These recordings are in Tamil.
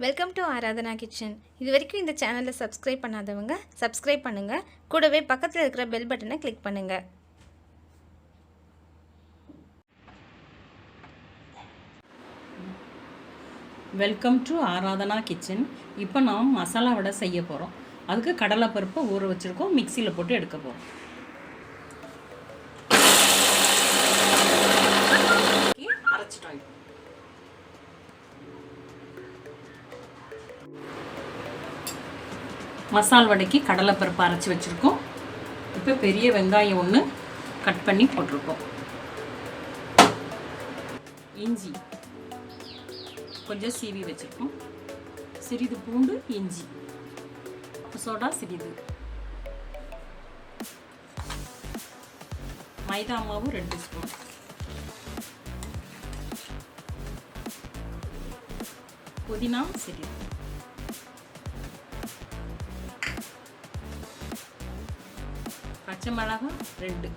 Welcome to Aradhana kitchen. இது வரைக்கும் இந்த சேனலை சப்ஸ்கிரைப் பண்ணாதவங்க சப்ஸ்கிரைப் பண்ணுங்கள். கூடவே பக்கத்தில் இருக்கிற பெல் பட்டனை கிளிக் பண்ணுங்கள். Welcome to Aradhana kitchen. இப்போ நாம் மசாலா வடை செய்ய போகிறோம். அதுக்கு கடலை பருப்பை ஊற வச்சுருக்கோம், மிக்சியில் போட்டு எடுக்க போகிறோம். அரைச்சிட்டோம். மசால் வடைக்கு கடலை பருப்பு அரைச்சி வச்சுருக்கோம். இப்போ பெரிய வெங்காயம் ஒன்று கட் பண்ணி போட்டிருக்கோம். இஞ்சி கொஞ்சம் சீவி வச்சுருக்கோம். சிறிது பூண்டு, இஞ்சி, சோடா சிறிது, மைதா மாவு 2 ஸ்பூன், புதினா சிறிது, பச்சை மிளகாய் 2.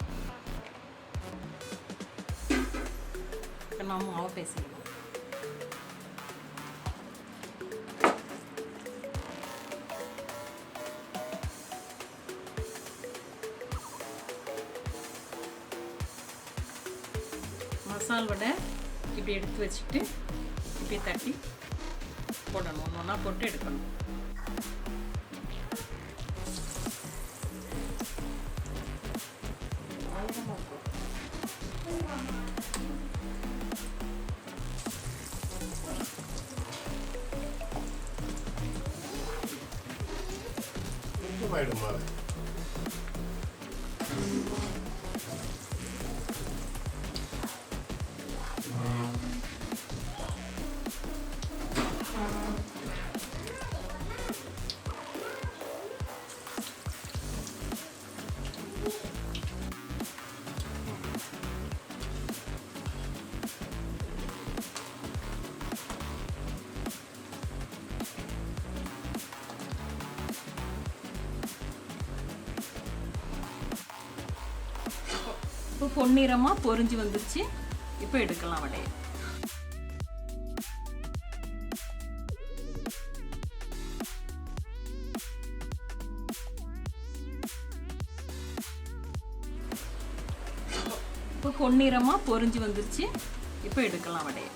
இப்போ நாம் மாவு பேசிக்கலாம். மசால் வடை இப்படி எடுத்து வச்சுட்டு இப்படி தட்டி போடணும். ஒன்றா போட்டு எடுக்கணும். இப்போ பொன்னிறமாக பொரிஞ்சு வந்துருச்சு. இப்போ எடுக்கலாம் வடையை. இப்போ பொன்னிறமாக பொரிஞ்சு வந்துருச்சு. இப்போ எடுக்கலாம் வடையை.